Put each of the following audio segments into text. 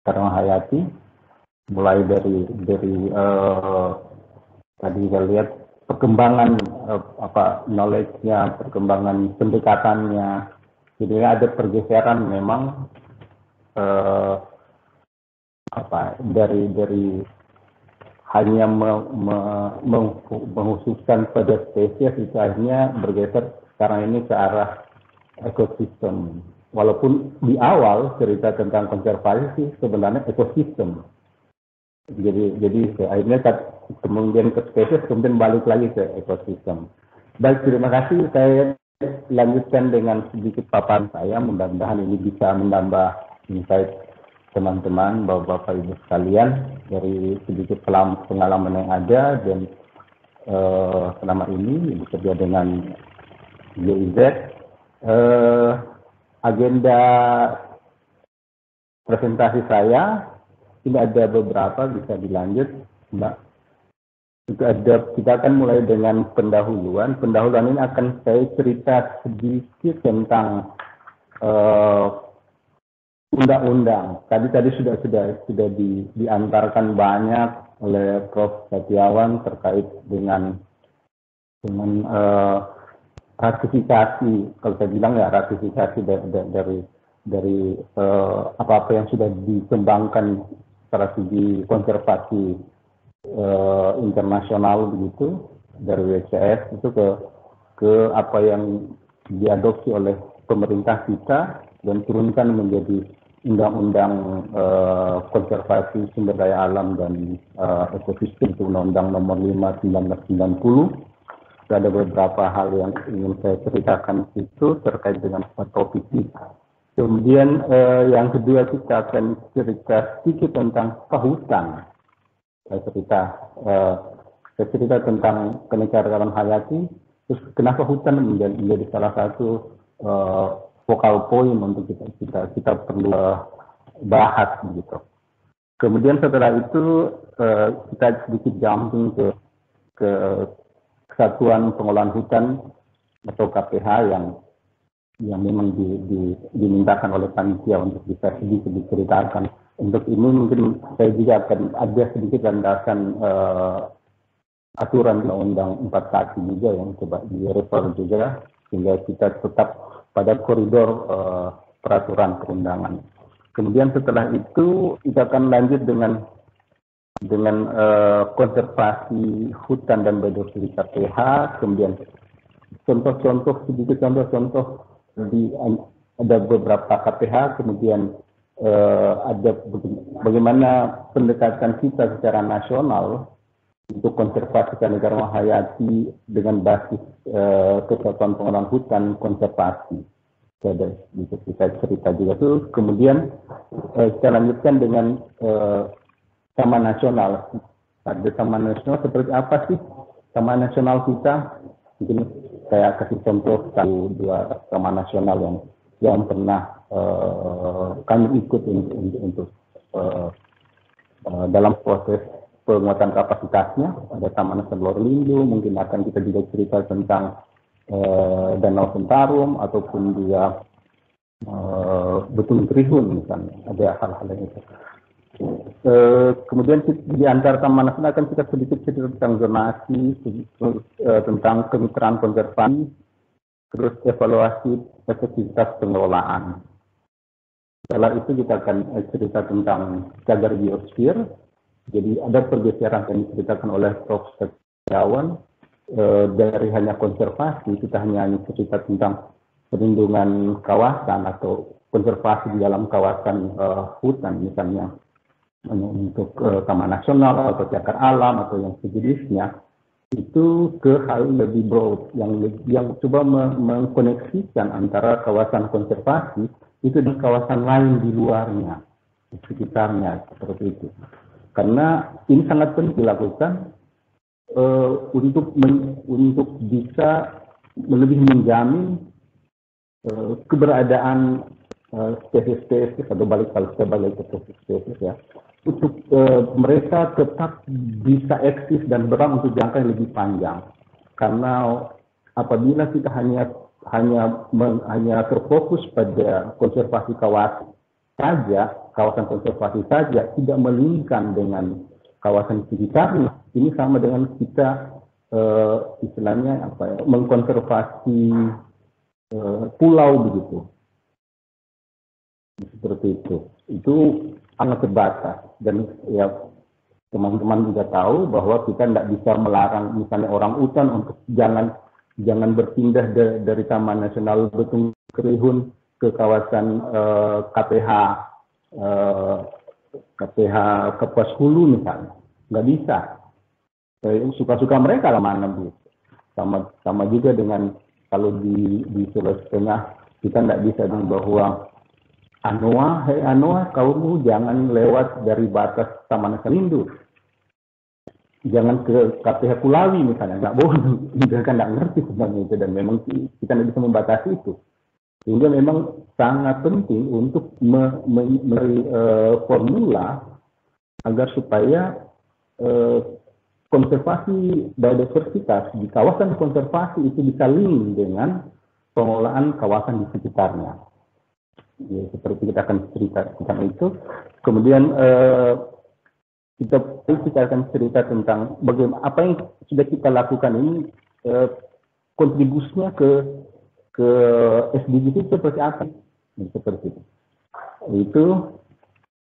Karang Hayati, mulai dari tadi kita lihat perkembangan knowledge-nya, perkembangan pendekatannya. Jadi ada pergeseran memang dari hanya mengkhususkan pada spesies, itu akhirnya bergeser sekarang ini ke arah ekosistem. Walaupun di awal cerita tentang konservasi sebenarnya ekosistem. Jadi akhirnya kemudian ke spesies, kemudian balik lagi ke ekosistem. Baik, terima kasih. Saya lanjutkan dengan sedikit paparan saya. Mudah-mudahan ini bisa menambah insight teman-teman, bapak-bapak, ibu sekalian, dari sedikit pengalaman yang ada dan selama ini bekerja dengan GIZ. Agenda presentasi saya ini ada beberapa, bisa dilanjut, Mbak. Kita akan mulai dengan pendahuluan. Pendahuluan ini akan saya cerita sedikit tentang undang-undang. Tadi sudah diantarkan banyak oleh Prof. Setiawan terkait dengan ratifikasi. Kalau saya bilang ya ratifikasi dari apa-apa yang sudah dikembangkan strategi konservasi internasional begitu dari WCS itu ke apa yang diadopsi oleh pemerintah kita dan turunkan menjadi undang-undang konservasi sumber daya alam dan ekosistem, itu Undang-Undang Nomor 5 1990. Ada beberapa hal yang ingin saya ceritakan itu terkait dengan topik kita. Kemudian yang kedua kita akan cerita sedikit tentang kehutan. Saya cerita tentang keanekaragaman hayati, terus kenapa hutan menjadi salah satu focal point untuk kita perlu bahas begitu. Kemudian setelah itu kita sedikit jumping ke Kesatuan Pengelolaan Hutan atau KPH yang memang dimintakan oleh panitia untuk bisa sedikit diceritakan. Untuk ini mungkin saya juga akan ada sedikit landasan aturan Undang-Undang 41 juga yang coba direfer juga, sehingga kita tetap pada koridor peraturan perundangan. Kemudian setelah itu kita akan lanjut dengan konservasi hutan dan biodiversitas KPH, kemudian contoh-contoh ada beberapa KPH, kemudian ada bagaimana pendekatan kita secara nasional untuk konservasi keanekaragaman hayati dengan basis Kesatuan Pengelolaan Hutan Konservasi. Bisa kita cerita juga tuh. Kemudian kita lanjutkan dengan Taman Nasional. Ada Taman Nasional seperti apa sih Taman Nasional kita? Mungkin saya kasih contoh 1-2 Taman Nasional yang pernah kami ikut untuk dalam proses penguatan kapasitasnya. Ada Taman Nasional Lorlindo, mungkin akan kita juga cerita tentang Danau Sentarum ataupun juga Betung Trihun misalnya. Ada hal-hal yang itu. Kemudian di antara Taman Nasional akan kita sedikit cerita tentang zonasi, tentang kemitraan konservasi, terus evaluasi efektivitas pengelolaan. Setelah itu kita akan cerita tentang cagar biosfer. Jadi ada pergeseran yang diceritakan oleh Prof. Setiawan dari hanya konservasi, kita hanya cerita tentang perlindungan kawasan atau konservasi di dalam kawasan hutan misalnya untuk Taman Nasional atau cagar alam atau yang sejenisnya, itu ke hal lebih broad yang coba mengkoneksikan antara kawasan konservasi itu dengan kawasan lain di luarnya, di sekitarnya, seperti itu. Karena ini sangat penting dilakukan untuk bisa lebih menjamin keberadaan spesies-spesies atau balik spesies ya, untuk mereka tetap bisa eksis dan berang untuk jangka yang lebih panjang. Karena apabila kita hanya terfokus pada konservasi kawasan saja, kawasan konservasi saja, tidak melingkan dengan kawasan sekitarnya, ini sama dengan kita istilahnya apa ya, mengkonservasi pulau begitu, seperti itu sangat terbatas. Dan ya teman-teman juga tahu bahwa kita tidak bisa melarang misalnya orang hutan untuk jangan berpindah dari Taman Nasional Betung Kerihun ke kawasan KPH Kapuas Hulu misalnya, nggak bisa. Suka-suka mereka lah mana bu. Sama juga dengan kalau di Sulawesi Tengah kita nggak bisa bilang bahwa Anoa, hei Anoa, kamu jangan lewat dari batas Taman Nasional Lindung. Jangan ke KPH Kulawi misalnya, nggak boleh, mereka nggak ngerti sebenarnya itu, dan memang kita nggak bisa membatasi itu. Sehingga memang sangat penting untuk memberi formula agar supaya konservasi biodiversitas di kawasan konservasi itu bisa link dengan pengelolaan kawasan di sekitarnya. Ya, seperti kita akan cerita tentang itu. Kemudian kita akan cerita tentang bagaimana apa yang sudah kita lakukan ini, kontribusinya ke SDGs itu seperti apa? Seperti itu. Itu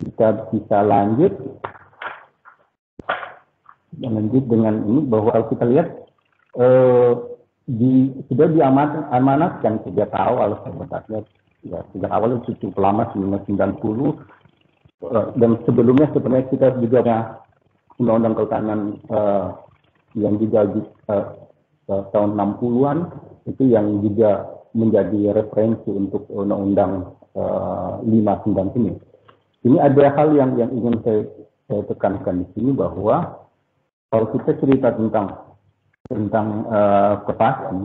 kita bisa lanjut dengan ini, bahwa kalau kita lihat sudah diamanatkan sejak awal sebenarnya, ya, sejak awal itu cukup lama, 1990, dan sebelumnya sebenarnya kita juga punya undang-undang kehutanan yang juga tahun 60-an itu yang juga menjadi referensi untuk undang-undang 59 ini. Ini ada hal yang ingin saya tekankan di sini, bahwa kalau kita cerita tentang konservasi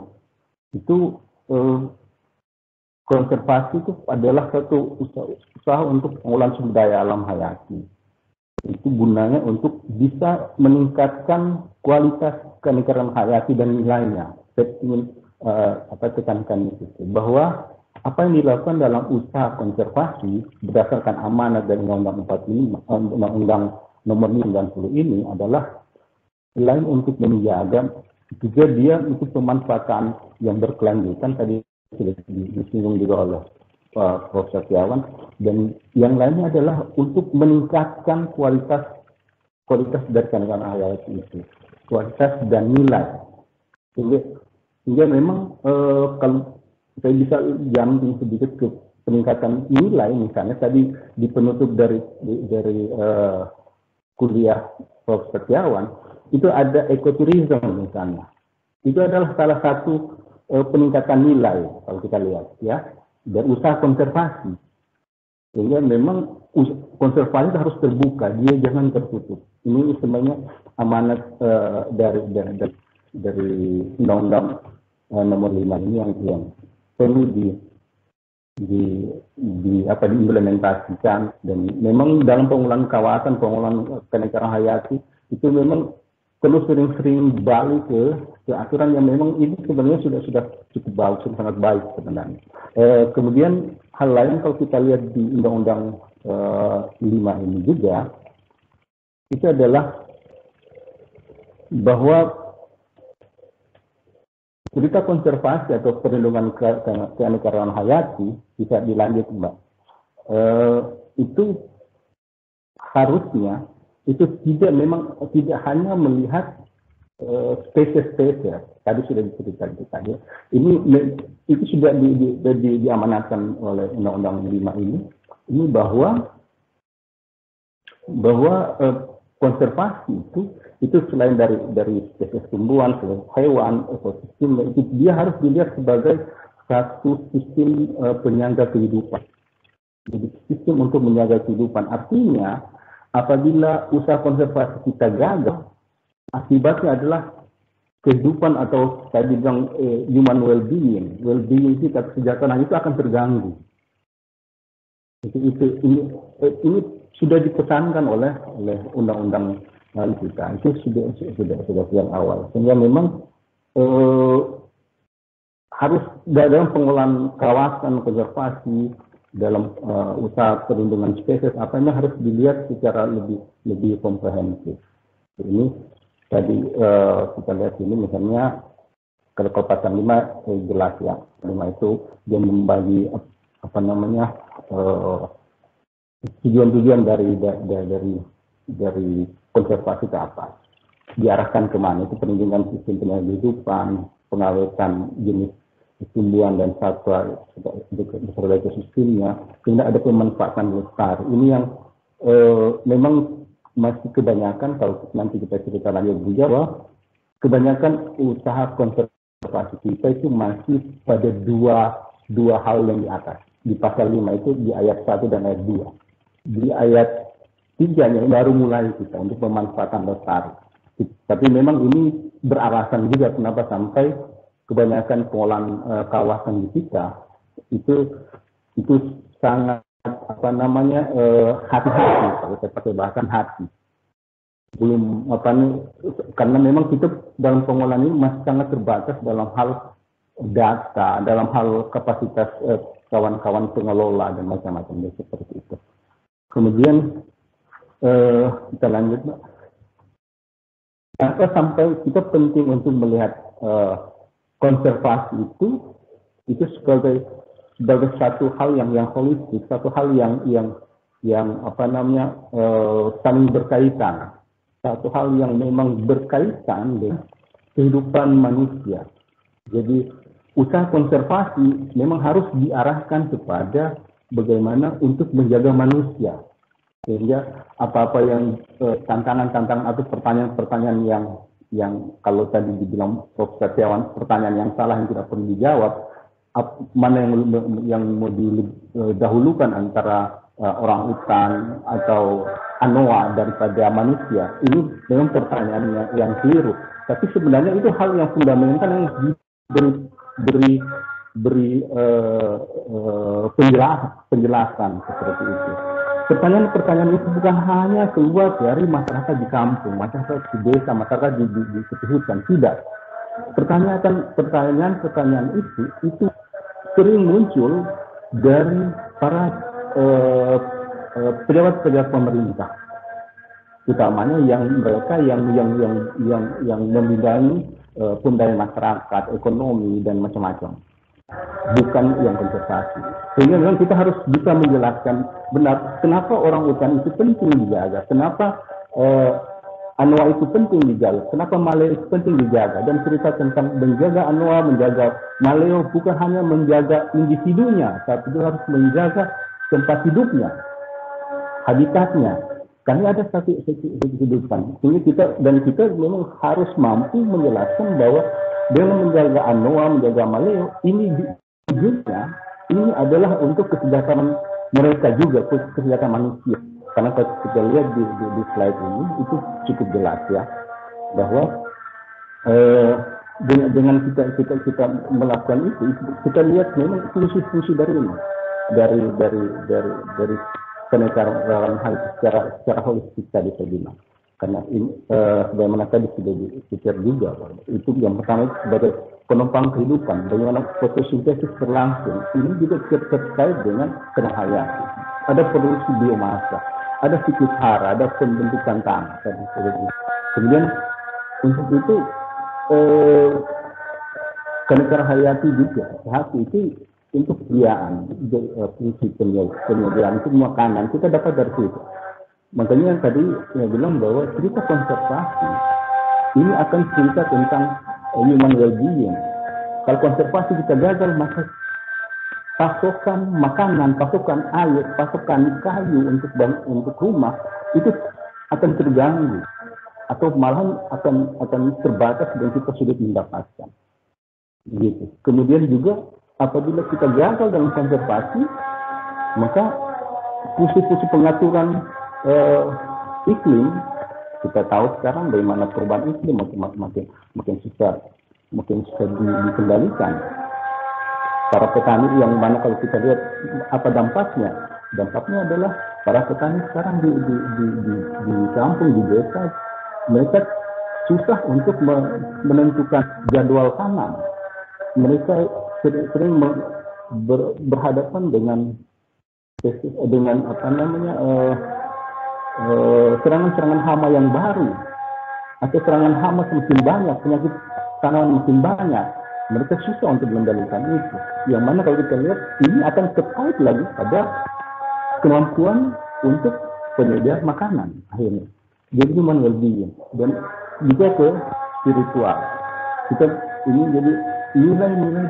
itu, konservasi itu adalah satu usaha untuk pengolahan sumber daya alam hayati. Itu gunanya untuk bisa meningkatkan kualitas keanekaragaman hayati dan nilainya. Saya ingin tekankan itu, bahwa apa yang dilakukan dalam usaha konservasi berdasarkan amanat dari Undang-Undang 45, Undang-Undang Nomor 90 ini adalah selain untuk menjaga, juga dia untuk pemanfaatan yang berkelanjutan, tadi sudah disinggung juga oleh Pak Prof. Setiawan, dan yang lainnya adalah untuk meningkatkan kualitas dari keanekaragaman hayati itu, kualitas dan nilai. Sehingga memang kalau saya bisa jamin sedikit ke peningkatan nilai, misalnya tadi di penutup dari kuliah Prof. Setiawan, itu ada ekoturisme misalnya. Itu adalah salah satu peningkatan nilai kalau kita lihat, ya, dan usaha konservasi. Sehingga memang konservasi harus terbuka, dia jangan tertutup. Ini sebenarnya amanat dari Undang-Undang Nomor 5 ini yang perlu diimplementasikan. Dan memang dalam pengelolaan kawasan, pengelolaan keanekaragaman hayati itu memang perlu sering-sering balik ke aturan yang memang ini sebenarnya sudah cukup bagus, sangat baik sebenarnya. Kemudian hal lain kalau kita lihat di Undang-Undang 5 ini juga, itu adalah bahwa cerita konservasi atau perlindungan keanekaragaman hayati bisa dilanjut, Mbak. Itu harusnya itu tidak hanya melihat spesies-spesies, tadi sudah diceritakan tadi. Itu sudah diamanatkan oleh Undang-Undang 5 ini bahwa konservasi itu selain dari spesies tumbuhan, hewan, ekosistem, itu dia harus dilihat sebagai satu sistem penyangga kehidupan. Jadi sistem untuk menjaga kehidupan. Artinya apabila usaha konservasi kita gagal, akibatnya adalah kehidupan atau tadi bilang human well-being kita, kesejahteraan itu akan terganggu. Ini sudah dipesankan oleh undang-undang kita. Itu sudah yang awal. Sehingga memang harus dalam pengelolaan kawasan konservasi dalam usaha perlindungan spesies apa ini harus dilihat secara lebih komprehensif. Ini tadi kita lihat ini misalnya kalau pasal 5 jelas ya, 5 itu dia membagi apa namanya tujuan-tujuan dari konservasi ke apa, diarahkan kemana, itu perlindungan sistem kehidupan, pengawetan jenis tumbuhan dan satwa beserta ekosistemnya, sehingga ada pemanfaatan lestari. Ini yang memang masih kebanyakan, kalau nanti kita cerita lagi bahwa kebanyakan usaha konservasi kita itu masih pada dua hal yang di atas. Di pasal 5 itu di ayat 1 dan ayat 2. Di ayat 3-nya baru mulai kita untuk pemanfaatan lestari. Tapi memang ini beralasan juga kenapa sampai kebanyakan pengelolaan kawasan di kita itu sangat apa namanya hati-hati, kalau saya pakai bahasan hati. Belum apa nih, karena memang kita dalam pengelolaan ini masih sangat terbatas dalam hal data, dalam hal kapasitas kawan-kawan pengelola dan macam-macam seperti itu. Kemudian kita lanjut, Mbak. Kenapa sampai kita penting untuk melihat konservasi itu sebagai satu hal yang holistik, satu hal yang apa namanya saling berkaitan, satu hal yang memang berkaitan dengan kehidupan manusia. Jadi usaha konservasi memang harus diarahkan kepada bagaimana untuk menjaga manusia, sehingga apa-apa yang tantangan-tantangan atau pertanyaan-pertanyaan yang kalau tadi dibilang Prof. Setiawan, pertanyaan yang salah yang tidak perlu dijawab, mana yang mau didahulukan antara orang hutan atau anoa daripada manusia, ini memang pertanyaan yang keliru. Tapi sebenarnya itu hal yang fundamental yang beri penjelasan seperti itu. Pertanyaan-pertanyaan itu bukan hanya keluar dari masyarakat di kampung, masyarakat di desa, masyarakat di hutan, tidak. Pertanyaan-pertanyaan itu sering muncul dari para pejabat-pejabat pemerintah, utamanya mereka yang membidangi pemberdayaan masyarakat, ekonomi dan macam-macam, bukan yang konservasi. Sehingga memang kita harus bisa menjelaskan benar kenapa orang hutan itu penting dijaga, kenapa anoa itu penting dijaga, kenapa maleo itu penting dijaga, dan cerita tentang menjaga anoa, menjaga maleo bukan hanya menjaga individunya, tapi juga harus menjaga tempat hidupnya, habitatnya. Karena ada satu kehidupan. Kita memang harus mampu menjelaskan bahwa dengan menjaga anoa, menjaga maleo, ini tujuannya ini adalah untuk kesejahteraan mereka juga, kesejahteraan manusia. Karena kita lihat di slide ini itu cukup jelas ya, bahwa dengan kita melakukan itu, kita lihat memang fungsi-fungsi dari ini, dari penegakan hal secara holistik tadi saya bilang. Karena ini bagaimana tadi sudah dipikir juga, itu yang pertama sebagai penopang kehidupan, bagaimana fotosintesis berlangsung, ini juga terkait dengan hayati. Ada produksi biomasa, ada siklus hara, ada pembentukan tanah. Kemudian untuk itu kenegaraan hayati juga, hati itu untuk kesejahteraan, fungsi penyediaan itu makanan kita dapat dari situ. Makanya yang tadi saya bilang bahwa cerita konservasi ini akan cerita tentang human well-being. Kalau konservasi kita gagal, maka pasokan makanan, pasokan air, pasokan kayu untuk rumah itu akan terganggu atau malahan akan terbatas dan kita sulit mendapatkan. Gitu. Kemudian juga apabila kita gagal dalam konservasi, maka fungsi-fungsi pengaturan iklim, kita tahu sekarang bagaimana perubahan iklim makin susah dikendalikan. Para petani yang mana kalau kita lihat apa dampaknya adalah para petani sekarang di kampung, di desa, mereka susah untuk menentukan jadwal tanam. Mereka sering berhadapan dengan dengan apa namanya serangan-serangan hama yang baru atau serangan hama semakin banyak, penyakit tanaman makin banyak, mereka susah untuk mengendalikan itu. Yang mana kalau kita lihat ini akan terkait lagi pada kemampuan untuk penyedia makanan akhirnya. Jadi human well-being dan juga ke spiritual. Kita ini jadi nilai-nilai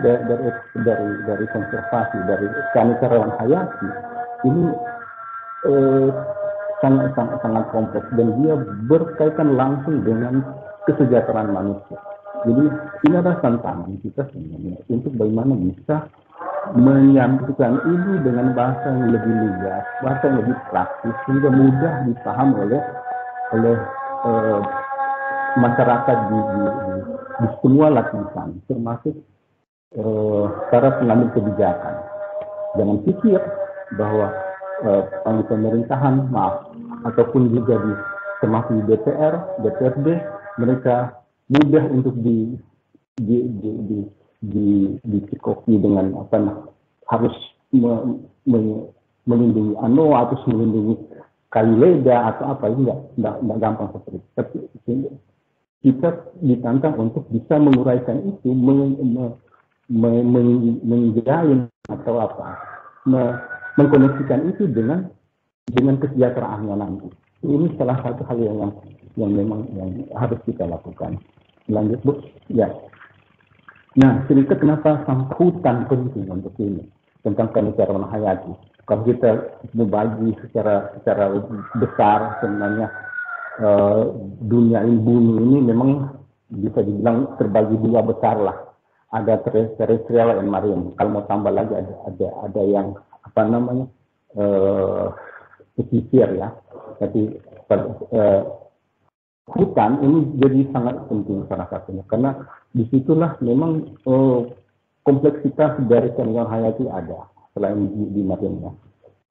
dari konservasi, dari keanekaragaman hayati ini sangat kompleks dan dia berkaitan langsung dengan kesejahteraan manusia. Jadi ini adalah tantangan kita sebenarnya untuk bagaimana bisa menyampaikan ini dengan bahasa yang lebih luas, bahasa yang lebih praktis sehingga mudah dipaham oleh masyarakat di semua lapisan, termasuk para pengambil kebijakan. Jangan pikir bahwa pemerintahan, ataupun juga termasuk di DPR, DPRD, mereka mudah untuk dicikoki dengan harus melindungi atau melindungi kali leda atau apa, enggak gampang seperti itu. Tapi kita ditantang untuk bisa menguraikan itu, menjalin atau mengkoneksikan itu dengan kesejahteraannya nanti. Ini salah satu hal yang memang yang harus kita lakukan. Lanjut, Bu. Ya. Nah, cerita kenapa hutan penting untuk ini tentang keanekaragaman hayati. Kalau kita membagi secara besar sebenarnya dunia ini, bumi ini memang bisa dibilang terbagi dua besar lah. Ada terestrial dan marine. Kalau mau tambah lagi ada yang pesisir ya. Jadi hutan ini jadi sangat penting salah satunya karena disitulah memang kompleksitas dari keanekaragaman hayati ada selain di marine.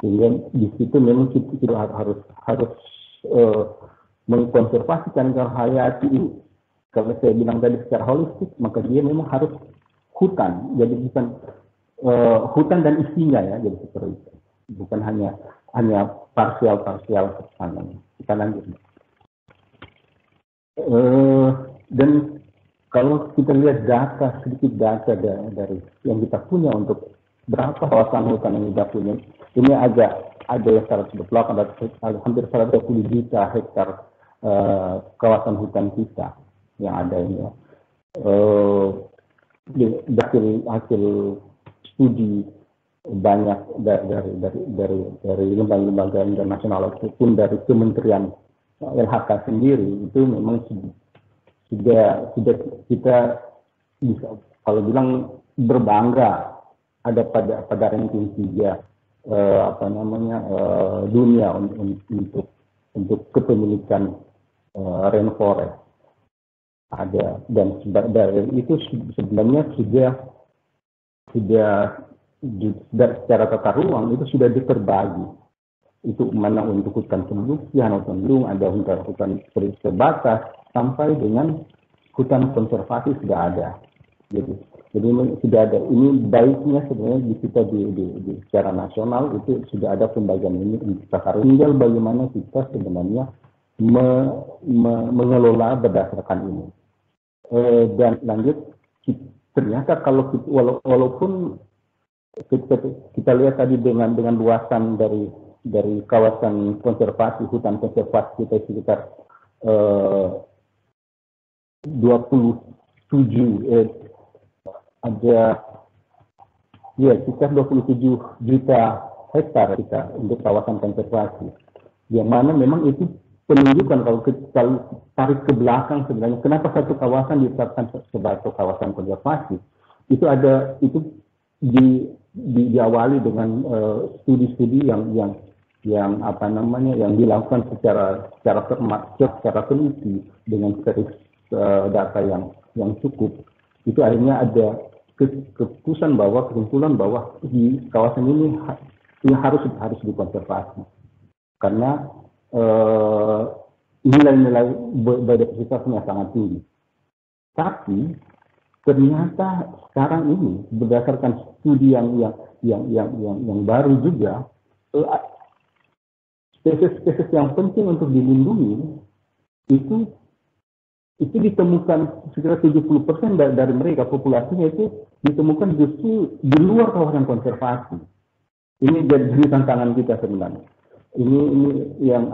Sehingga di situ memang kita harus mengkonservasi keanekaragaman hayati ini. Kalau saya bilang tadi secara holistik, maka dia memang harus hutan. Jadi bukan hutan dan isinya ya, jadi seperti itu. Bukan hanya parsial kesananya. Kita lanjut. Dan kalau kita lihat sedikit data dari yang kita punya untuk berapa kawasan hutan yang kita punya, ini ada yang 128, hampir 120 juta hektar kawasan hutan kita yang ada ini. Hasil studi banyak dari lembaga-lembaga internasional ataupun dari Kementerian LHK sendiri, itu memang sudah kita bisa kalau bilang berbangga ada pada ranking 3 dunia untuk kepemilikan rainforest ada, dan itu sebenarnya sudah secara tata ruang itu sudah diterbagi. Itu mana untuk hutan pembukian, hutan lindung, ada hutan terbatas, sampai dengan hutan konservasi sudah ada. Jadi sudah ada. Ini baiknya sebenarnya di kita di secara nasional itu sudah ada pembagian ini untuk tata ruang. Tinggal bagaimana kita sebenarnya mengelola berdasarkan ini. Dan lanjut, ternyata kalau walaupun kita lihat tadi dengan luasan dari kawasan konservasi, hutan konservasi kita sekitar 27 juta hektar kita untuk kawasan konservasi, yang mana memang itu penunjukan kalau tarik ke belakang sebenarnya kenapa satu kawasan ditetapkan sebagai kawasan konservasi, itu diawali dengan studi-studi yang dilakukan secara cermat, secara teliti dengan series data yang cukup. Itu akhirnya ada kesimpulan bahwa di kawasan ini harus dikonservasi karena nilai-nilai biodiversitasnya sangat tinggi. Tapi ternyata sekarang ini berdasarkan studi yang baru juga, spesies-spesies yang penting untuk dilindungi itu ditemukan sekitar 70% dari mereka populasinya itu ditemukan justru di luar kawasan konservasi. Ini jadi tantangan kita sebenarnya. Ini yang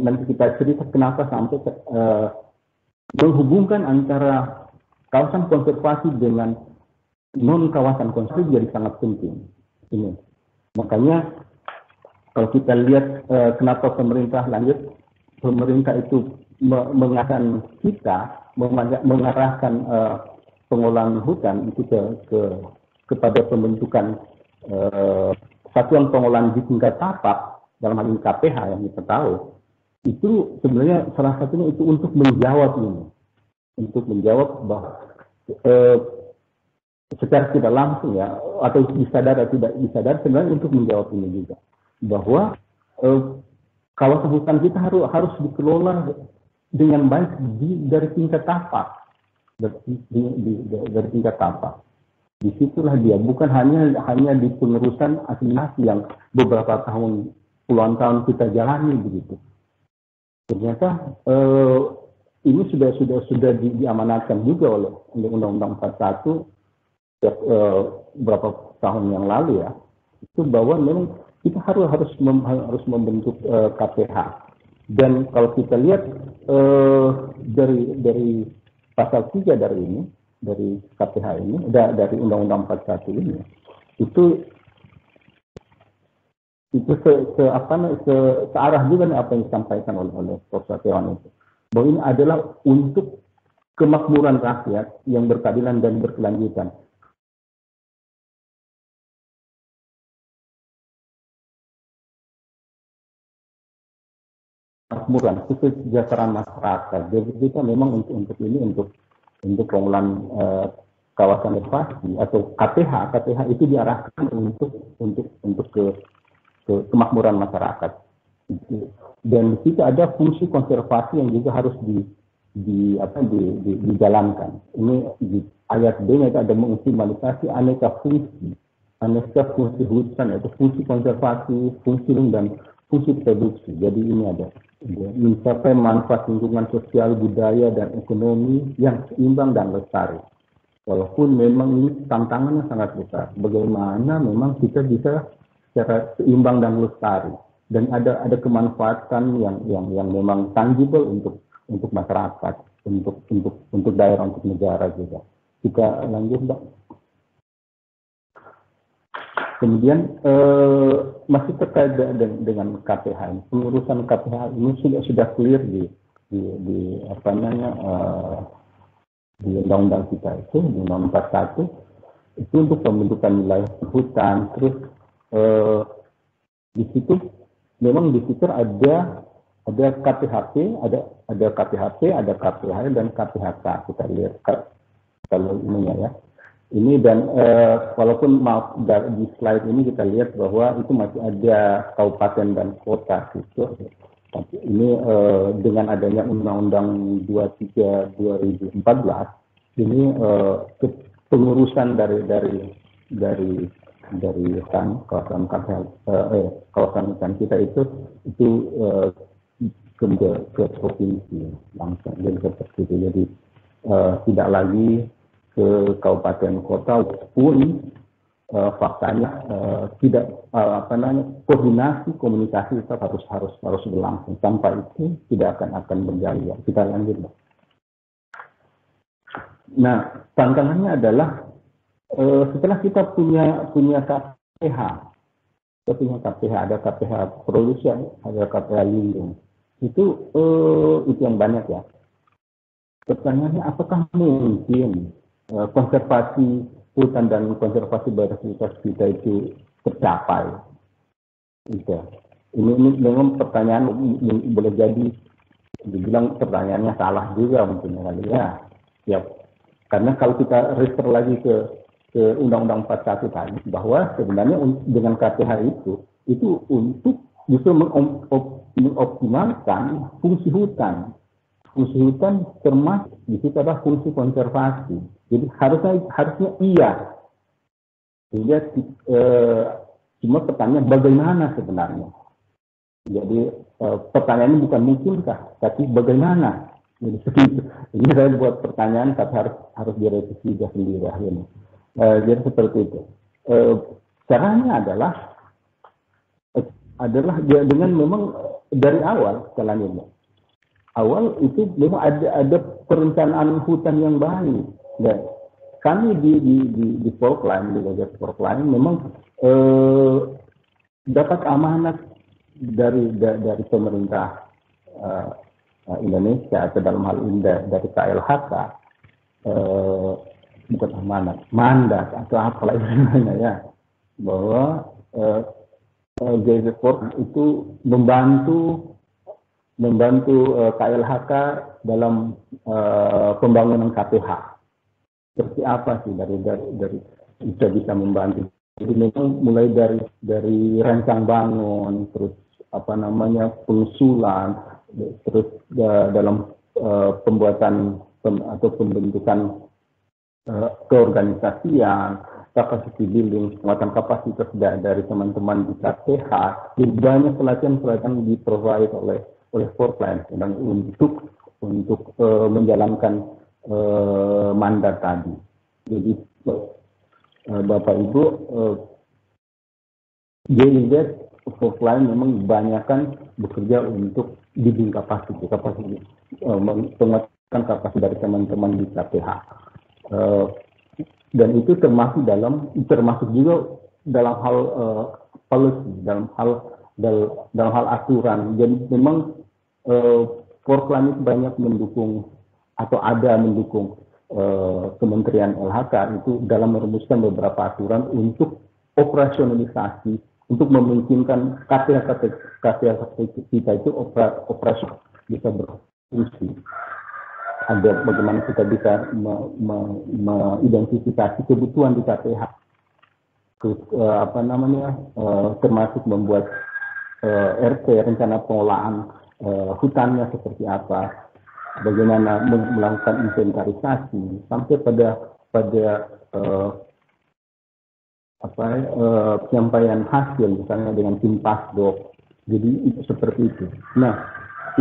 nanti kita cerita kenapa sampai menghubungkan antara kawasan konservasi dengan non kawasan konservasi jadi sangat penting. Ini makanya kalau kita lihat kenapa pemerintah itu mengarahkan pengolahan hutan itu kepada pembentukan satuan pengolahan di tingkat tapak, dalam hal ini KPH yang kita tahu, itu sebenarnya salah satunya itu untuk menjawab bahwa secara tidak langsung ya, atau disadar atau tidak disadar, sebenarnya untuk menjawab ini juga bahwa kawasan hutan kita harus dikelola dengan baik dari tingkat tapak, dari tingkat tapak. Disitulah dia, bukan hanya di pengurusan asimilasi yang beberapa tahun, puluhan tahun kita jalani begitu. Ternyata ini sudah diamanatkan juga oleh Undang-Undang 41 beberapa tahun yang lalu ya, itu bahwa memang kita harus membentuk KPH. Dan kalau kita lihat dari pasal 3 dari KPH ini, dari Undang-Undang 41 ini, itu searah juga nih apa yang disampaikan oleh Prof. Satriawan itu, bahwa ini adalah untuk kemakmuran rakyat yang berkeadilan dan berkelanjutan. Kemakmuran, kesejahteraan masyarakat. Jadi kita memang untuk pengelolaan kawasan konservasi atau KPH itu diarahkan untuk ke kemakmuran masyarakat. Dan di situ ada fungsi konservasi yang juga harus dijalankan. Ini di ayat B-nya itu ada mengoptimalisasi aneka fungsi hutan, yaitu fungsi konservasi, fungsi dan fungsi produksi. Jadi ini ada mencapai manfaat lingkungan sosial, budaya, dan ekonomi yang seimbang dan lestari. Walaupun memang ini tantangannya sangat besar. Bagaimana memang kita bisa secara seimbang dan lestari, dan ada kemanfaatan yang memang tangible untuk masyarakat, untuk daerah, untuk negara juga. Kita lanjut, Mbak. Kemudian masih terkait dengan KPH ini, pengurusan KPH ini sudah clear di undang-undang kita itu, di Undang-Undang 41 itu untuk pembentukan wilayah hutan. Terus di situ memang ada KPHP, ada KPHP, ada KPH dan KPHK. Kita lihat kalau ininya ya. Ini dan walaupun maaf di slide ini kita lihat bahwa itu masih ada kabupaten dan kota gitu. Tapi ini dengan adanya Undang-Undang 23 2014 ini pengurusan dari kawasan hutan kita itu ke provinsi langsung, jadi seperti itu. Jadi tidak lagi ke kabupaten kota, walaupun faktanya tidak koordinasi komunikasi tetap harus berlangsung. Tanpa itu tidak akan berjalan. Kita lanjut. Nah, tantangannya adalah setelah kita punya KPH, ada KPH produksi, ada KPH lindung. Itu yang banyak ya. Pertanyaannya, apakah mungkin konservasi hutan dan konservasi biodiversitas kita itu tercapai? Gitu. Ini memang pertanyaan boleh jadi dibilang pertanyaannya salah juga mungkin ya. Ya. Karena kalau kita refer lagi ke Undang-Undang 41 tadi, bahwa sebenarnya dengan KPH itu untuk justru mengoptimalkan fungsi hutan. Fungsi hutan termasuk di situ adalah fungsi konservasi. Jadi harusnya iya. Sehingga Cuma pertanyaan bagaimana sebenarnya. Jadi pertanyaannya bukan mungkinkah, tapi bagaimana. Jadi segitu. Ini saya buat pertanyaan, tapi harus direvisi sendiri akhirnya. Jadi seperti itu. Caranya adalah dengan memang dari awal selanjutnya. Awal itu memang ada perencanaan hutan yang baik. Dan kami di Portland, di Gagas Portland memang dapat amanat dari pemerintah Indonesia atau dalam hal ini dari KLHK, bukan amanat, mandat atau apalah istilahnya ya, bahwa Gagas Portland itu membantu KLHK dalam pembangunan KPH. Seperti apa sih dari bisa membantu? Jadi memang mulai dari rancang bangun, terus pengusulan, terus dalam pembuatan atau pembentukan keorganisasian, capacity building, penguatan kapasitas dari teman-teman di KPH. Jadi banyak pelatihan di-provide oleh Portland dan untuk menjalankan mandat tadi. Jadi Bapak Ibu, GIZ Portland memang kebanyakan bekerja untuk building kapasitas, penguatan kapasitas dari teman-teman di KPH. Dan itu termasuk juga dalam hal policy, dalam hal aturan. Jadi memang Portland itu banyak mendukung atau ada mendukung Kementerian LHK itu dalam merumuskan beberapa aturan untuk operasionalisasi, untuk memungkinkan KPH kita itu operasi bisa berfungsi. Ada bagaimana kita bisa mengidentifikasi kebutuhan di KPH, termasuk membuat RP, rencana pengolahan hutannya seperti apa, bagaimana melakukan inventarisasi sampai pada penyampaian hasil misalnya dengan tim pasdok. Jadi itu seperti itu. Nah,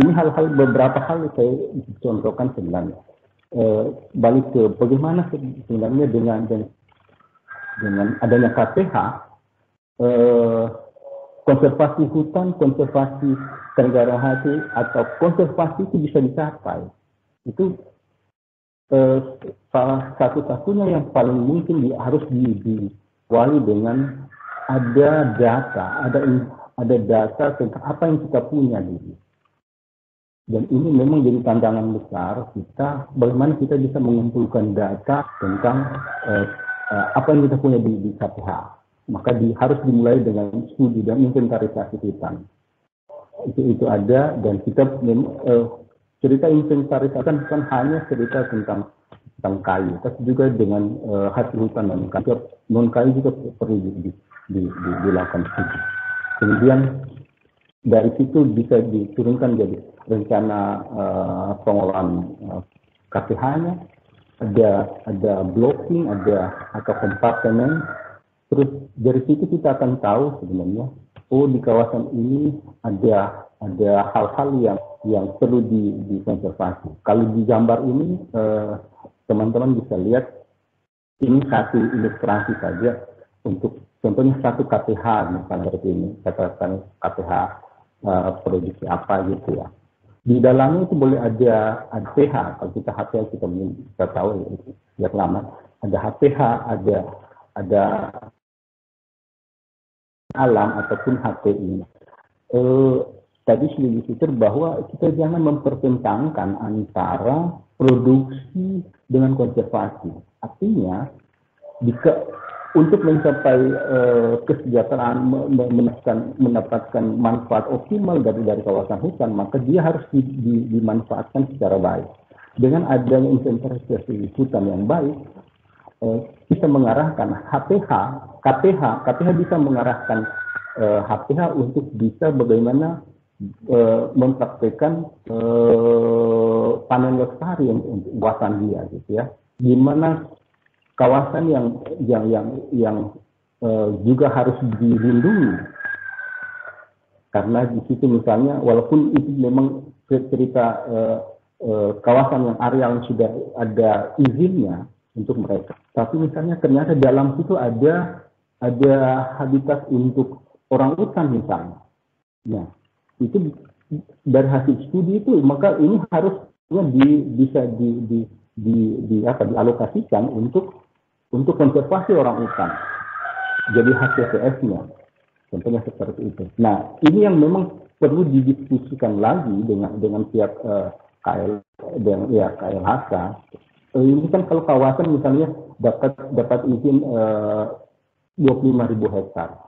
ini beberapa hal yang saya contohkan sebenarnya. Balik ke bagaimana sebenarnya dengan adanya KPH, konservasi hutan, konservasi kenegaraan hati atau konservasi itu bisa dicapai. Itu salah satu-satunya yang paling mungkin harus diawali dengan ada data tentang apa yang kita punya dulu. Dan ini memang jadi tantangan besar kita, bagaimana kita bisa mengumpulkan data tentang apa yang kita punya di KPH. Maka harus dimulai dengan studi dan inventarisasi hutan. Itu ada, dan kita cerita inventarisasi bukan hanya cerita tentang kayu, tapi juga dengan hasil hutan dan kayu. Non kayu juga perlu dilakukan studi. Kemudian dari situ bisa diturunkan jadi rencana pengolahan KPH-nya, ada blocking, atau kompartemen. Terus dari situ kita akan tahu sebenarnya, di kawasan ini ada hal-hal yang perlu dikonservasi. Kalau di gambar ini teman-teman bisa lihat, ini satu ilustrasi saja untuk contohnya satu KPH misalnya seperti ini, katakan KPH produksi apa gitu ya. Di dalamnya itu boleh ada HPH. Kalau kita HPH kita tahu ya lama. Ada HPH, ada alam ataupun HPI. Tadi sudah disebut bahwa kita jangan mempertentangkan antara produksi dengan konservasi. Artinya untuk mencapai kesejahteraan, mendapatkan manfaat optimal dari kawasan hutan, maka dia harus dimanfaatkan secara baik. Dengan adanya inventarisasi hutan yang baik, bisa mengarahkan KPH bisa mengarahkan HPH untuk bisa bagaimana mempraktekkan panen lestari untuk kawasan dia, gitu ya. Di mana kawasan yang juga harus dilindungi, karena di situ misalnya walaupun itu memang cerita kawasan yang area yang sudah ada izinnya untuk mereka, tapi misalnya ternyata dalam situ ada habitat untuk orang hutan misalnya. Nah, itu dari hasil studi itu, maka ini harusnya bisa dialokasikan untuk konservasi orang hutan. Jadi HCCS-nya, contohnya seperti itu. Nah, ini yang memang perlu didiskusikan lagi dengan pihak KLHK. Ini kan kalau kawasan misalnya dapat izin 25.000 hektar.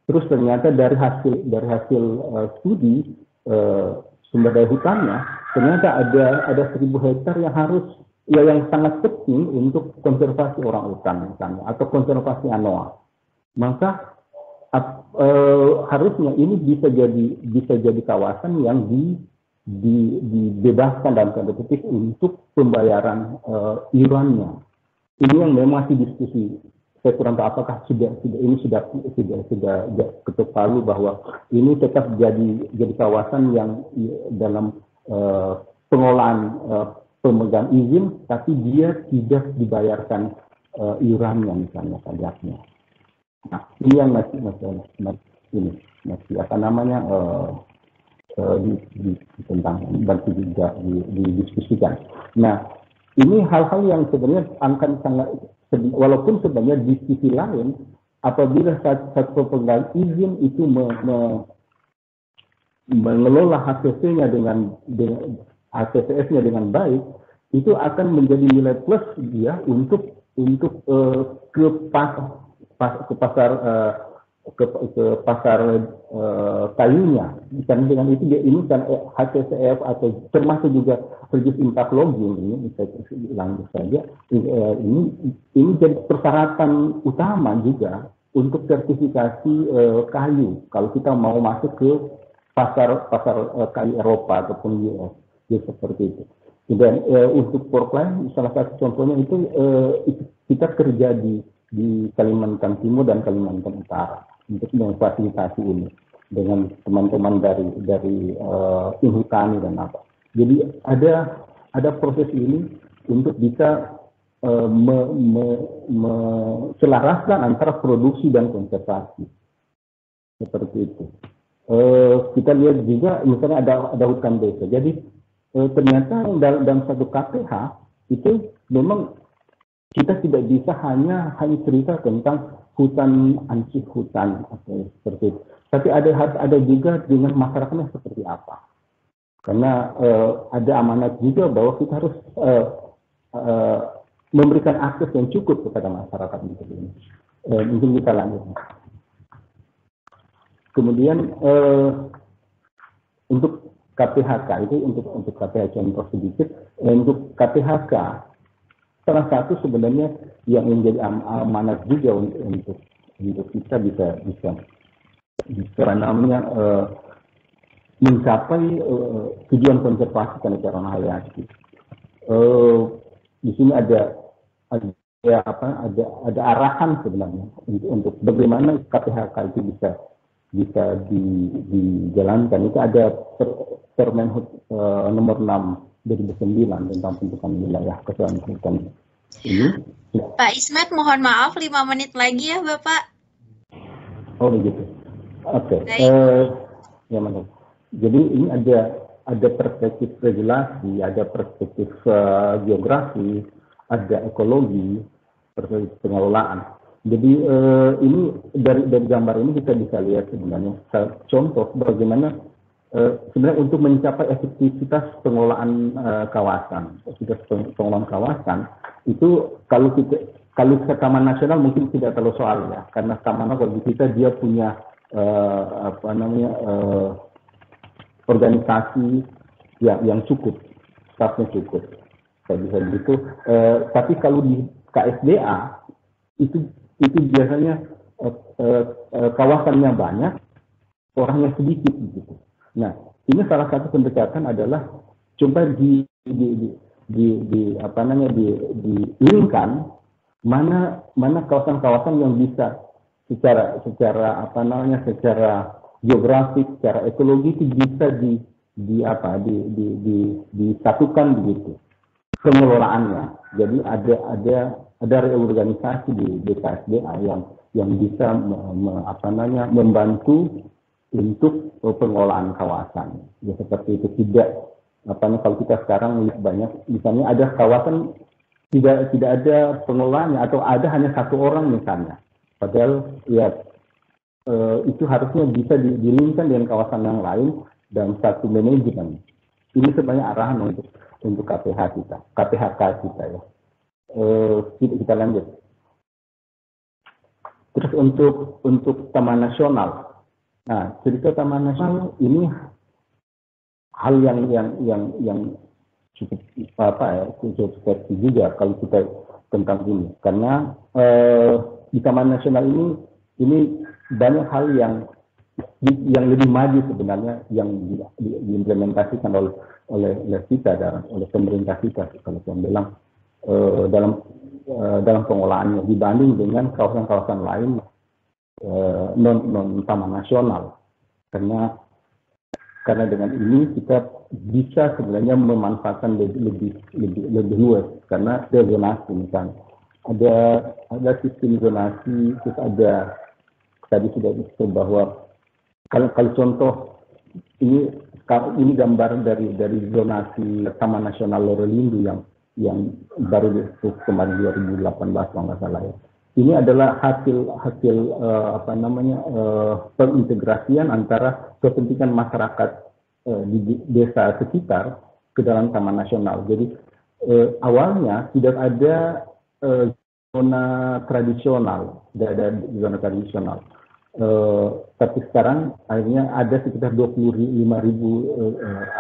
Terus ternyata dari hasil studi sumber daya hutannya, ternyata ada 1.000 hektar yang yang sangat penting untuk konservasi orang hutan misalnya, atau konservasi anoa. Maka harusnya ini bisa jadi kawasan yang dibebaskan dalam tanda kutip untuk pembayaran iurannya. Ini yang memang masih diskusi. Saya kurang tahu apakah sudah ketuk palu bahwa ini tetap jadi kawasan yang dalam pengelolaan pemegang izin, tapi dia tidak dibayarkan iurannya misalnya, pajaknya. Nah, ini yang masih apa namanya tentang bantu juga didiskusikan. Nah, ini hal-hal yang sebenarnya akan sangat, walaupun sebenarnya di sisi lain, apabila satu pemegang izin itu mengelola HCC-nya dengan HCCS-nya dengan baik, itu akan menjadi nilai plus dia untuk ke pasar kayunya. Dengan itu ini kan HCCF atau termasuk juga reduced impact logging ini saya lanjut saja. Ini jadi persyaratan utama juga untuk sertifikasi kayu kalau kita mau masuk ke pasar kayu Eropa ataupun US, ya seperti itu. Dan untuk Portland salah satu contohnya itu kita kerja di Kalimantan Timur dan Kalimantan Utara untuk memfasilitasi ini dengan teman-teman dari Inhutani dan apa. Jadi ada proses ini untuk bisa menyelaraskan antara produksi dan konservasi seperti itu. Kita lihat juga misalnya ada hutan desa. Jadi ternyata dalam satu KPH itu memang kita tidak bisa hanya cerita tentang hutan ansih hutan atau seperti itu. Tapi harus ada juga dengan masyarakatnya seperti apa. Karena ada amanat juga bahwa kita harus memberikan akses yang cukup kepada masyarakat ini. Mungkin kita lanjut. Kemudian untuk KPHK itu untuk KPHK contoh sedikit. Untuk KPHK salah satu sebenarnya yang menjadi amanat juga untuk kita bisa namanya mencapai tujuan konservasi keanekaragaman hayati. Di sini ada arahan sebenarnya untuk bagaimana KPHK itu bisa dijalankan. Itu ada Permenhub nomor 6 2009 tentang pembentukan wilayah keseluruhan hutan ini. Pak Ismet, mohon maaf 5 menit lagi ya Bapak. Oh begitu. Oke. Ya mantap. Jadi ini ada perspektif regulasi, ada perspektif geografi, ada ekologi, perspektif pengelolaan. Jadi ini dari gambar ini kita bisa lihat sebenarnya contoh bagaimana sebenarnya untuk mencapai efektivitas pengelolaan kawasan, itu kalau ke Taman Nasional mungkin tidak terlalu soal ya, karena Taman Nasional kita dia punya organisasi yang cukup, staffnya cukup, bisa begitu. Tapi kalau di KSDA itu biasanya kawasannya banyak, orangnya sedikit gitu. Nah, ini salah satu pendekatan adalah coba dilingkan mana kawasan-kawasan yang bisa secara apa namanya, secara geografis, secara ekologi itu bisa disatukan begitu pengelolaannya. Jadi ada reorganisasi di BKSDA yang bisa membantu untuk pengelolaan kawasan. Ya seperti itu, tidak kalau kita sekarang lihat banyak, misalnya ada kawasan tidak ada pengelolaannya atau ada hanya satu orang misalnya. Padahal ya itu harusnya bisa dilingkan dengan kawasan yang lain dan satu manajemen. Ini sebenarnya arahan untuk KPHK kita ya. Kita lanjut. Terus untuk Taman Nasional. Nah, cerita Taman Nasional ini hal yang cukup cukup seperti juga kalau kita tentang ini, karena di Taman Nasional ini banyak hal yang lebih maju sebenarnya yang diimplementasikan oleh kita dan oleh pemerintah kita, kalau saya bilang dalam pengolahannya dibanding dengan kawasan-kawasan lain non Taman Nasional, karena dengan ini kita bisa sebenarnya memanfaatkan lebih luas, karena ada zonasi, misalnya ada sistem zonasi, terus ada tadi sudah disebut bahwa kalau contoh ini gambar dari zonasi Taman Nasional Lorolindu yang baru disebut kemarin 2018 kalau nggak salah ya. Ini adalah hasil pengintegrasian antara kepentingan masyarakat di desa sekitar ke dalam Taman Nasional. Jadi awalnya tidak ada zona tradisional, tapi sekarang akhirnya ada sekitar 25.000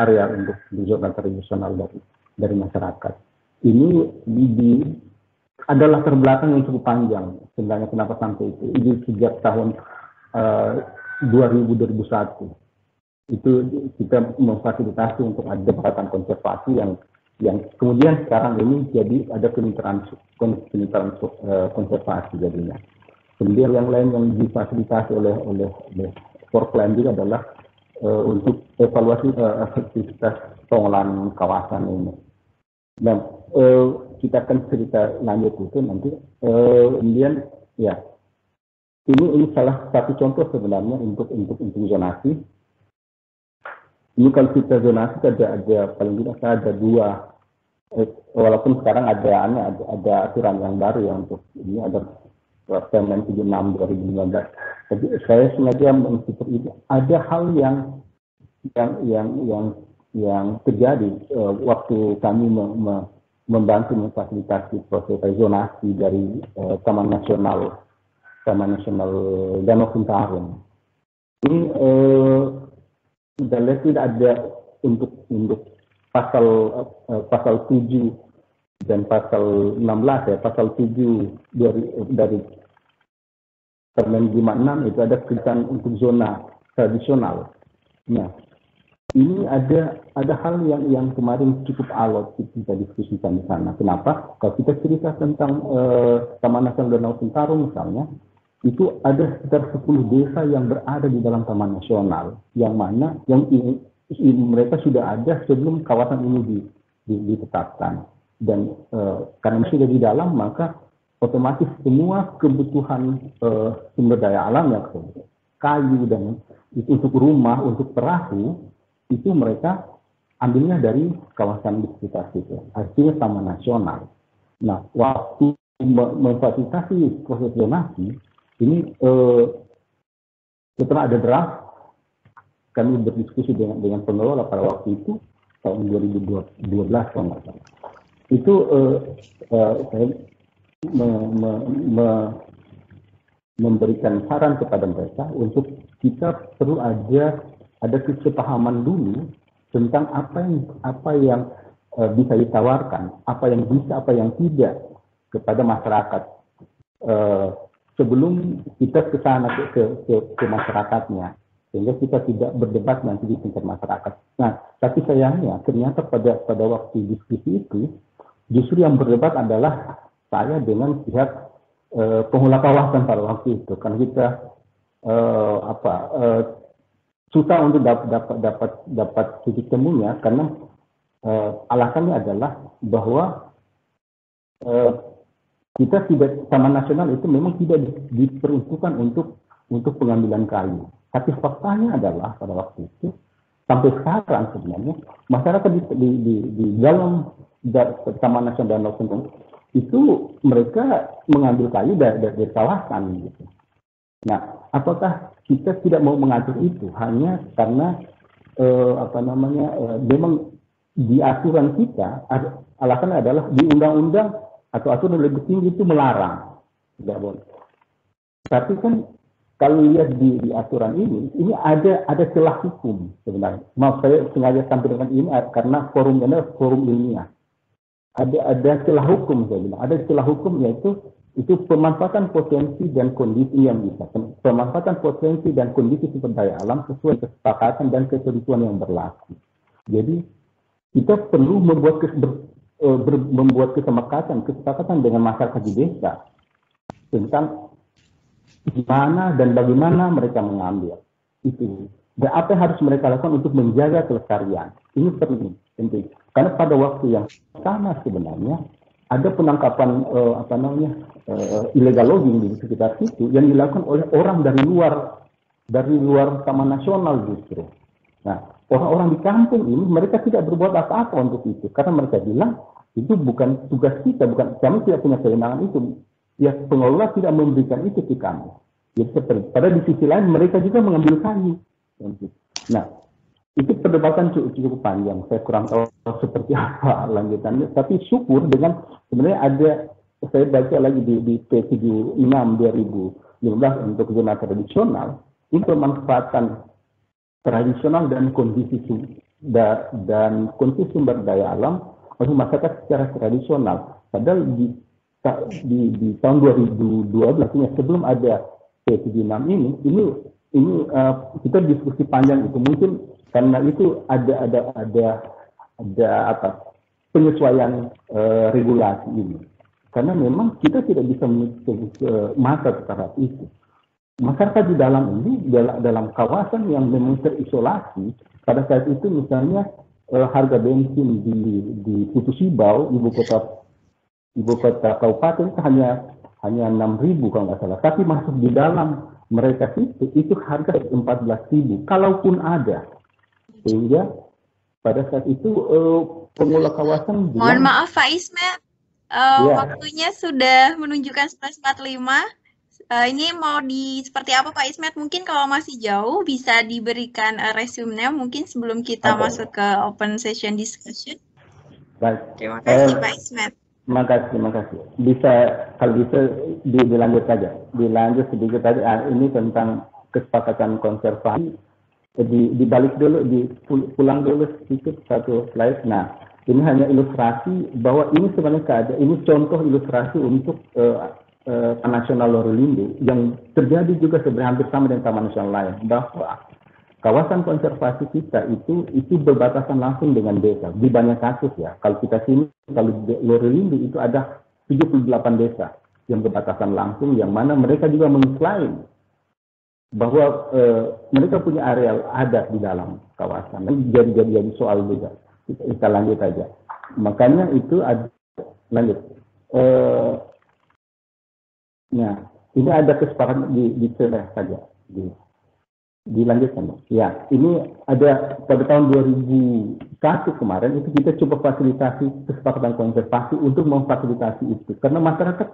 area untuk zona tradisional dari masyarakat. Ini adalah terbelakang yang cukup panjang sebenarnya. Kenapa sampai itu? Ini sejak tahun 2001 itu kita memfasilitasi untuk ada jembatan konservasi yang kemudian sekarang ini jadi ada kemitraan konservasi jadinya. Kemudian yang lain yang difasilitasi oleh Forkland juga adalah untuk evaluasi efektivitas pengolahan kawasan ini. Nah, kita akan cerita lanjut itu nanti. Kemudian ya, ini salah satu contoh sebenarnya untuk zonasi. Ini kalau kita zonasi ada paling tidak ada dua, walaupun sekarang ada aturan yang baru yang untuk ini ada Permen 76 2015. Jadi saya sengaja mengikuti ini. Ada hal yang terjadi waktu kami membantu memfasilitasi proses zonasi dari Taman Nasional Danau Sentarung. Ini kita lihat tidak ada untuk pasal 7 dan pasal 16 ya, pasal 7 dari Permen 56 itu ada ketentuan untuk zona tradisional. Nah, ini ada hal yang kemarin cukup alot kita diskusikan di sana. Kenapa? Kalau kita cerita tentang Taman Nasional Danau Sentarung misalnya, itu ada sekitar 10 desa yang berada di dalam Taman Nasional, yang mana mereka sudah ada sebelum kawasan ini ditetapkan. Dan karena sudah di dalam, maka otomatis semua kebutuhan sumber daya alam yang kayu dan itu untuk rumah, untuk perahu, itu mereka ambilnya dari kawasan di sekitar situ. Artinya Taman Nasional. Nah, waktu memfasilitasi proses zonasi, ini setelah ada draft, kami berdiskusi dengan pengelola pada waktu itu, tahun 2012 kalau nggak salah. Itu saya memberikan saran kepada mereka untuk kita perlu ada kesepahaman dulu tentang apa yang bisa ditawarkan, apa yang bisa, apa yang tidak kepada masyarakat sebelum kita ke sana ke masyarakatnya, sehingga kita tidak berdebat nanti di tingkat masyarakat. Nah, tapi sayangnya ternyata pada waktu diskusi itu justru yang berdebat adalah saya dengan pihak pengelola kawasan pada waktu itu, kan kita susah untuk dapat titik temunya karena alasannya adalah bahwa kita tidak, Taman Nasional itu memang tidak diperuntukkan untuk pengambilan kayu. Tapi faktanya adalah pada waktu itu sampai sekarang sebenarnya masyarakat di dalam Taman Nasional Danau Sentarung itu mereka mengambil kayu dari kawasan gitu. Nah, apakah kita tidak mau mengatur itu hanya karena memang di aturan kita alasannya adalah di undang-undang atau aturan lebih tinggi itu melarang, tidak boleh. Tapi kan kalau lihat di aturan ini ada celah hukum sebenarnya. Maaf, saya sengaja sampai dengan ini karena forumnya adalah forum ilmiah. Ada celah hukum, saya bilang. Ada celah hukum, yaitu itu pemanfaatan potensi dan kondisi yang bisa. Pemanfaatan potensi dan kondisi sumber daya alam sesuai kesepakatan dan ketentuan yang berlaku. Jadi kita perlu membuat kesepakatan dengan masyarakat di desa tentang gimana dan bagaimana mereka mengambil itu, dan apa yang harus mereka lakukan untuk menjaga kelestarian. Ini penting. Karena pada waktu yang sama sebenarnya ada penangkapan illegal logging di sekitar situ yang dilakukan oleh orang dari luar Taman Nasional justru. Nah, orang-orang di kampung ini mereka tidak berbuat apa-apa untuk itu karena mereka bilang itu bukan tugas kita, kami tidak punya kewenangan itu. Ya, pengelola tidak memberikan itu ke kami. Ya, pada di sisi lain mereka juga mengambil kayu. Nah, itu perdebatan cukup panjang. Saya kurang tahu seperti apa lanjutannya. Tapi syukur dengan sebenarnya ada, saya baca lagi di P76 2015 untuk zona tradisional, itu pemanfaatan tradisional dan kondisi sumber daya alam oleh masyarakat secara tradisional. Padahal di tahun 2012 sebelum ada P76 ini kita diskusi panjang itu, mungkin karena itu ada penyesuaian regulasi ini. Karena memang kita tidak bisa menutup mata terhadap itu. Masyarakat di dalam dalam kawasan yang memang terisolasi, pada saat itu misalnya harga bensin di Putu Sibau, ibu kota kabupaten hanya 6.000 kalau nggak salah. Tapi masuk di dalam mereka itu harga 14.000, kalaupun ada. Sehingga pada saat itu pengelola kawasan bilang, mohon maaf Pak Ismet, waktunya sudah menunjukkan 11.45. Ini mau seperti apa Pak Ismet? Mungkin kalau masih jauh bisa diberikan resume-nya mungkin sebelum kita masuk ke open session discussion. Baik. Terima kasih Pak Ismet. Terima kasih. Kalau bisa dilanjut saja. Dilanjut sedikit saja. Ini tentang kesepakatan konservasi. Dibalik dulu, pulang dulu sedikit satu slide. Nah, ini hanya ilustrasi bahwa ini sebenarnya ini contoh ilustrasi untuk Taman Nasional Lorelindo yang terjadi juga sebenarnya hampir sama dengan taman nasional lain, bahwa kawasan konservasi kita itu berbatasan langsung dengan desa di banyak kasus ya. Kalau kita sini, kalau Lorelindo itu ada 78 desa yang berbatasan langsung, yang mana mereka juga mengklaim bahwa mereka punya areal adat di dalam kawasan. Jadi soal juga. Kita lanjut aja. Makanya itu ada lanjut. Nah, ini ada kesepakatan di tengah saja. Dilanjutkan. Ya, ini ada pada tahun 2001 kemarin itu kita coba fasilitasi kesepakatan konservasi untuk memfasilitasi itu. Karena masyarakat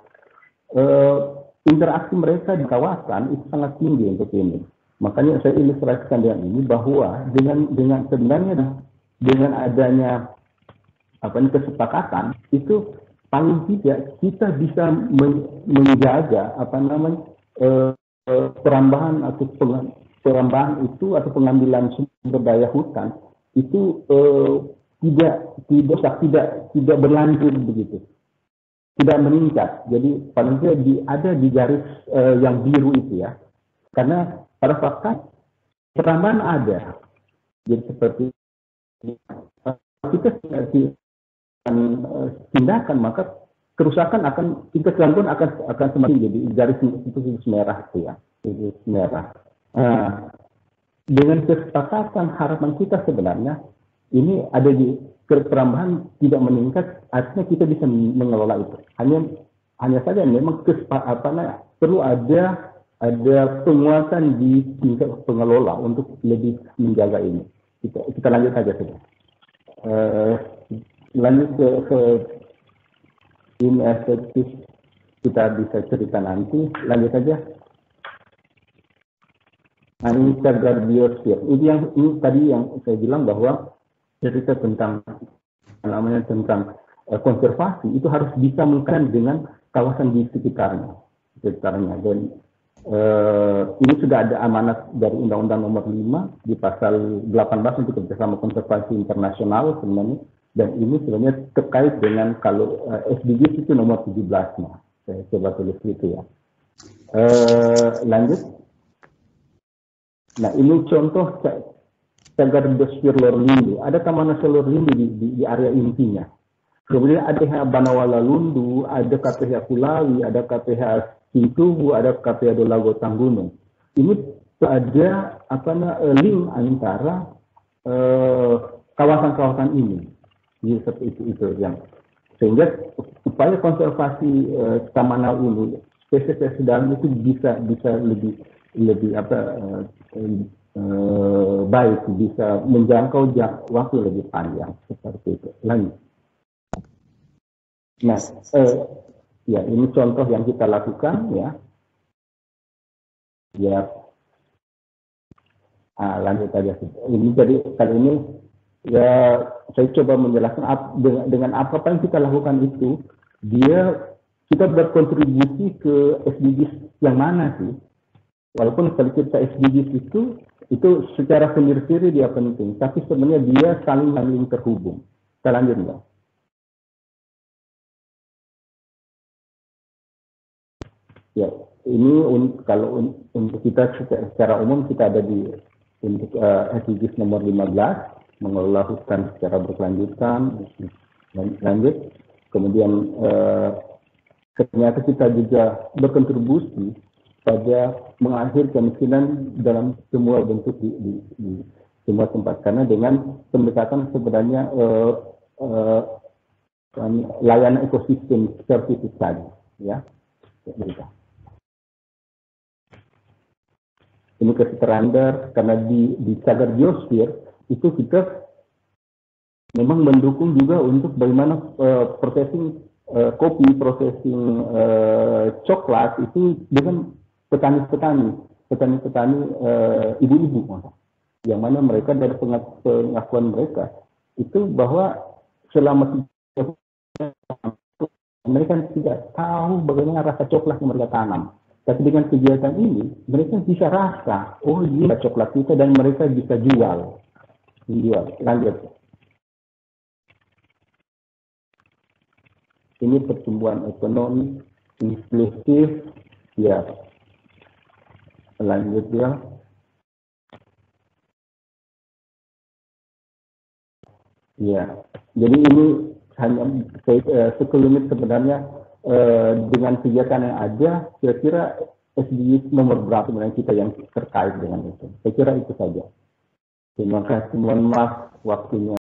interaksi mereka di kawasan itu sangat tinggi untuk ini. Makanya saya ilustrasikan dengan ini bahwa dengan sebenarnya dengan adanya kesepakatan itu paling tidak kita bisa menjaga perambahan itu atau pengambilan sumber daya hutan itu tidak berlanjut begitu, tidak meningkat. Jadi paling tidak ada di garis yang biru itu ya, karena pada fakta perambahan ada. Jadi seperti kita tindakan, maka kerusakan tingkat gangguan akan semakin jadi garis itu merah itu ya, itu merah. Nah, dengan kesepakatan harapan kita sebenarnya ini ada di perambahan tidak meningkat, artinya kita bisa mengelola itu. Hanya saja memang perlu ada penguatan di tingkat pengelola untuk lebih menjaga ini. Kita lanjut saja saja. Lanjut ke ini efektif kita bisa cerita nanti. Lanjut saja. Nah, ini cagar biosfer. Ini tadi yang saya bilang bahwa cerita tentang konservasi itu harus bisa mengkaitkan dengan kawasan di sekitarnya. Dan ini sudah ada amanat dari Undang-Undang Nomor 5 di pasal 18 untuk kerjasama konservasi internasional sebenarnya. Dan ini sebenarnya terkait dengan kalau SDGs itu nomor 17-nya. Saya coba tulis itu ya. Lanjut. Nah, ini contoh cagar biosfer Lorlindu. Ada Taman Nasional Lorlindu di area intinya. Kemudian ada Banawala Lundu, ada KPH Kulawi, ada KPH Sintubu, ada KPH Dolago Tanggunung. Ini ada link antara kawasan-kawasan ini. Jadi seperti itu yang sehingga upaya konservasi taman ini spesies dalam itu bisa lebih baik, bisa menjangkau waktu lebih panjang seperti itu. Lanjut. Nah, ya ini contoh yang kita lakukan ya. Ya. Lanjut aja. Ini jadi kali ini ya saya coba menjelaskan dengan apa yang kita lakukan itu, kita berkontribusi ke SDGs yang mana sih? Walaupun kalau kita SDGs itu secara sendiri-sendiri dia penting, tapi sebenarnya dia saling terhubung. Kita lanjut ya. Ya, ini kalau untuk kita secara umum kita ada untuk SDGs nomor 15, mengelola hutan secara berkelanjutan, lanjut. Kemudian ternyata kita juga berkontribusi pada mengakhiri kemiskinan dalam semua bentuk di semua tempat, karena dengan pendekatan sebenarnya layanan ekosistem services tadi, ya. Ini ke standar karena di cagar biosfer itu kita memang mendukung juga untuk bagaimana processing kopi, processing coklat itu dengan petani-petani ibu-ibu, yang mana mereka dari pengakuan mereka itu bahwa selama mereka tidak tahu bagaimana rasa coklat yang mereka tanam. Tapi dengan kegiatan ini, mereka bisa rasa, oh iya coklat kita, dan mereka bisa jual. Lanjut. Ini pertumbuhan ekonomi inklusif, ya. Lanjut ya. Ya, jadi ini hanya sekelumit sebenarnya. Dengan kegiatan yang ada, kira-kira SDGs nomor berapa sebenarnya kita yang terkait dengan itu. Saya kira itu saja. Terima kasih, mohon maaf waktunya.